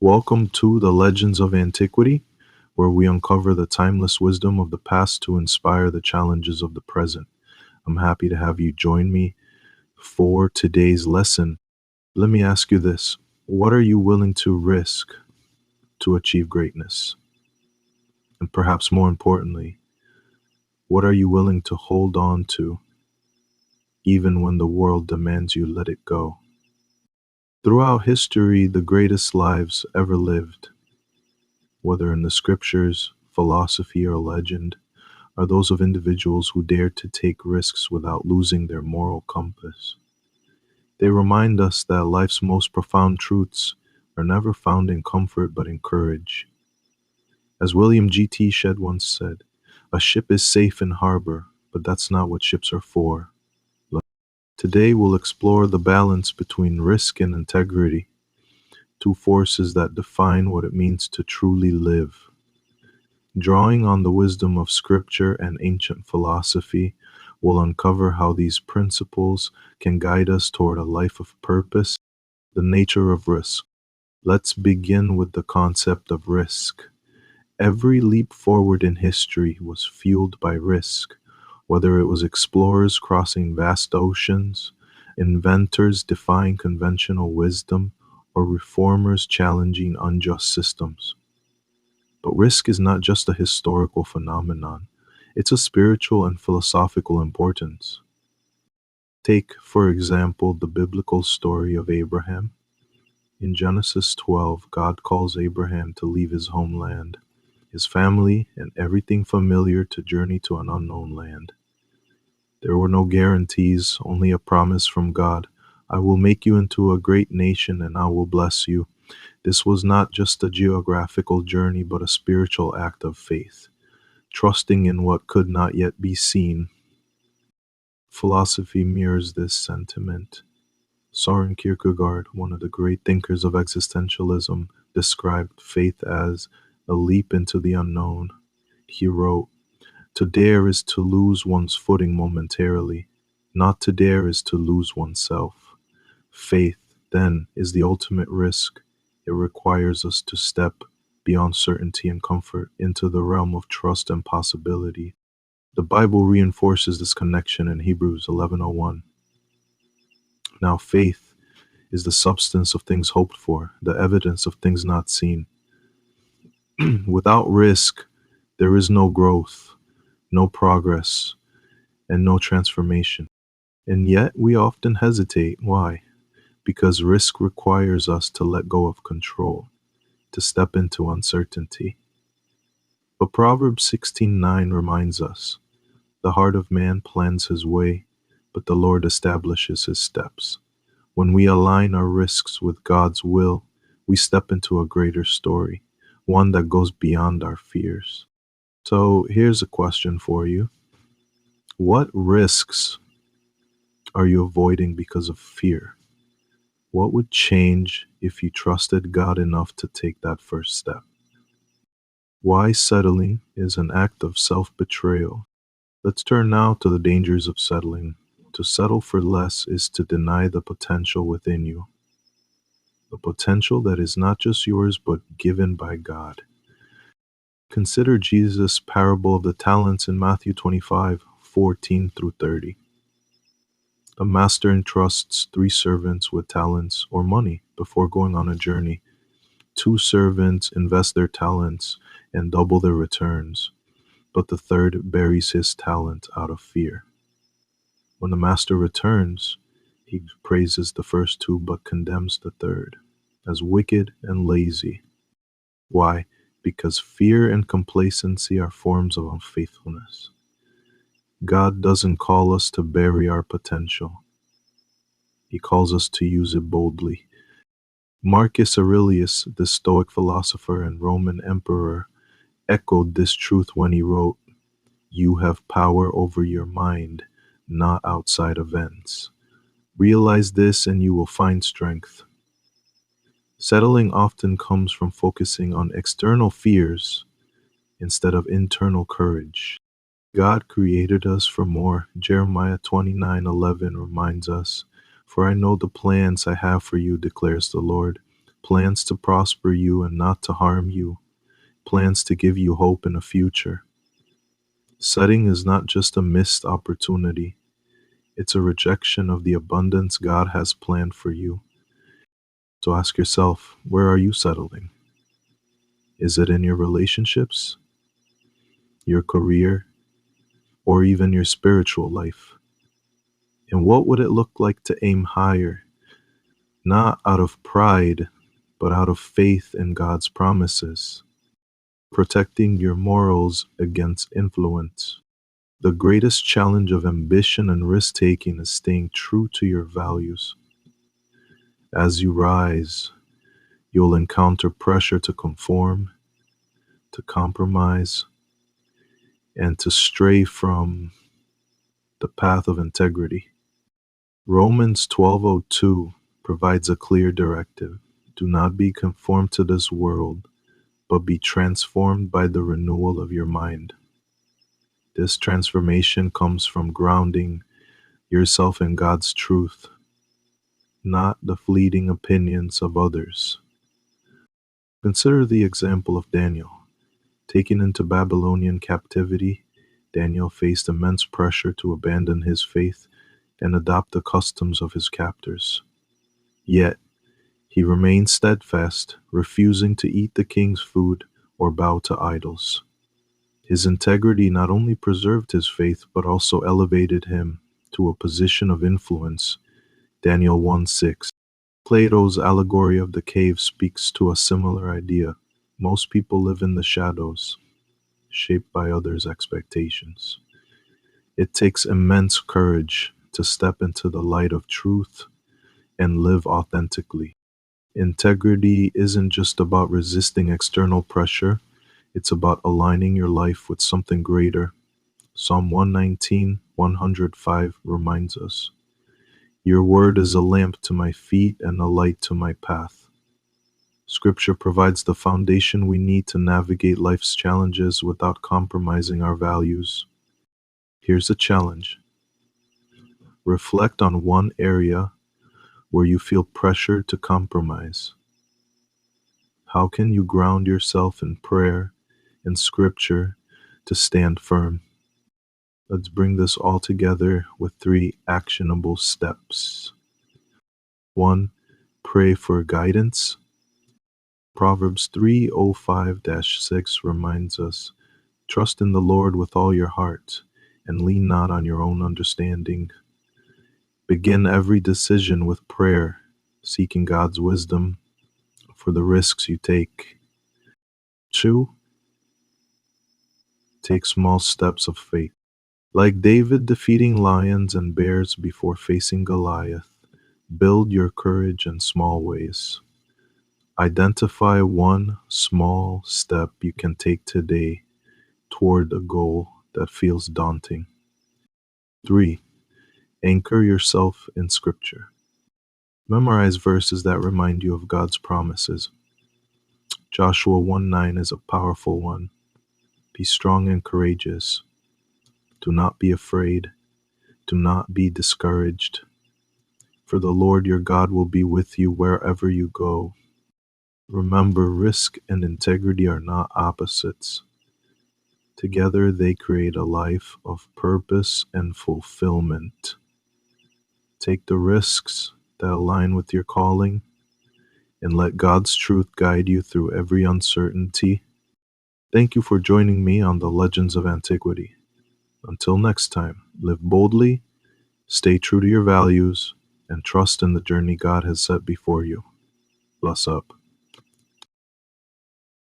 Welcome to the Legends of Antiquity, where we uncover the timeless wisdom of the past to inspire the challenges of the present. I'm happy to have you join me for today's lesson. Let me ask you this: what are you willing to risk to achieve greatness? And perhaps more importantly, what are you willing to hold on to even when the world demands you let it go? Throughout history, the greatest lives ever lived, whether in the scriptures, philosophy, or legend, are those of individuals who dared to take risks without losing their moral compass. They remind us that life's most profound truths are never found in comfort but in courage. As William G.T. Shedd once said, "A ship is safe in harbor, but that's not what ships are for." Today we'll explore the balance between risk and integrity, two forces that define what it means to truly live. Drawing on the wisdom of scripture and ancient philosophy, we'll uncover how these principles can guide us toward a life of purpose. The nature of risk. Let's begin with the concept of risk. Every leap forward in history was fueled by risk, whether it was explorers crossing vast oceans, inventors defying conventional wisdom, or reformers challenging unjust systems. But risk is not just a historical phenomenon, it's a spiritual and philosophical importance. Take, for example, the biblical story of Abraham. In Genesis 12, God calls Abraham to leave his homeland, his family, and everything familiar to journey to an unknown land. There were no guarantees, only a promise from God: "I will make you into a great nation and I will bless you." This was not just a geographical journey, but a spiritual act of faith, trusting in what could not yet be seen. Philosophy mirrors this sentiment. Soren Kierkegaard, one of the great thinkers of existentialism, described faith as a leap into the unknown. He wrote, "To dare is to lose one's footing momentarily. Not to dare is to lose oneself." Faith, then, is the ultimate risk. It requires us to step beyond certainty and comfort into the realm of trust and possibility. The Bible reinforces this connection in Hebrews 11:01. Now faith is the substance of things hoped for, the evidence of things not seen. Without risk, there is no growth, no progress, and no transformation. And yet we often hesitate. Why? Because risk requires us to let go of control, to step into uncertainty. But Proverbs 16:9 reminds us, "The heart of man plans his way, but the Lord establishes his steps." When we align our risks with God's will, we step into a greater story, one that goes beyond our fears. So here's a question for you. What risks are you avoiding because of fear? What would change if you trusted God enough to take that first step? Why settling is an act of self-betrayal. Let's turn now to the dangers of settling. To settle for less is to deny the potential within you, the potential that is not just yours but given by God. Consider Jesus' parable of the talents in Matthew 25:14 through 30. A master entrusts 3 servants with talents or money before going on a journey. 2 servants invest their talents and double their returns, but the third buries his talent out of fear. When the master returns, he praises the first 2 but condemns the third as wicked and lazy. Why? Because fear and complacency are forms of unfaithfulness. God doesn't call us to bury our potential. He calls us to use it boldly. Marcus Aurelius, the Stoic philosopher and Roman emperor, echoed this truth when he wrote, "You have power over your mind, not outside events. Realize this and you will find strength." Settling often comes from focusing on external fears instead of internal courage. God created us for more. Jeremiah 29:11 reminds us, "For I know the plans I have for you, declares the Lord, plans to prosper you and not to harm you, plans to give you hope in a future. Setting is not just a missed opportunity, it's a rejection of the abundance God has planned for you. So ask yourself, where are you settling? Is it in your relationships, your career, or even your spiritual life? And what would it look like to aim higher, not out of pride, but out of faith in God's promises, protecting your morals against influence? The greatest challenge of ambition and risk-taking is staying true to your values. As you rise, you'll encounter pressure to conform, to compromise, and to stray from the path of integrity. Romans 12:02 provides a clear directive. Do not be conformed to this world, but be transformed by the renewal of your mind. This transformation comes from grounding yourself in God's truth, not the fleeting opinions of others. Consider the example of Daniel. Taken into Babylonian captivity, Daniel faced immense pressure to abandon his faith and adopt the customs of his captors. Yet, he remained steadfast, refusing to eat the king's food or bow to idols. His integrity not only preserved his faith, but also elevated him to a position of influence. Daniel 1:6. Plato's allegory of the cave speaks to a similar idea. Most people live in the shadows, shaped by others' expectations. It takes immense courage to step into the light of truth and live authentically. Integrity isn't just about resisting external pressure, it's about aligning your life with something greater. Psalm 119:105 reminds us, "Your word is a lamp to my feet and a light to my path." Scripture provides the foundation we need to navigate life's challenges without compromising our values. Here's a challenge. Reflect on one area where you feel pressured to compromise. How can you ground yourself in prayer and scripture to stand firm? Let's bring this all together with 3 actionable steps. 1. Pray for guidance. Proverbs 3:05-6 reminds us, "Trust in the Lord with all your heart, and lean not on your own understanding." Begin every decision with prayer, seeking God's wisdom for the risks you take. 2. Take small steps of faith. Like David defeating lions and bears before facing Goliath, build your courage in small ways. Identify one small step you can take today toward a goal that feels daunting. 3. Anchor yourself in Scripture. Memorize verses that remind you of God's promises. Joshua 1:9 is a powerful one. Be strong and courageous. Do not be afraid. Do not be discouraged. For the Lord your God will be with you wherever you go. Remember, risk and integrity are not opposites. Together they create a life of purpose and fulfillment. Take the risks that align with your calling and let God's truth guide you through every uncertainty. Thank you for joining me on the Legends of Antiquity. Until next time, live boldly, stay true to your values, and trust in the journey God has set before you. Bless up.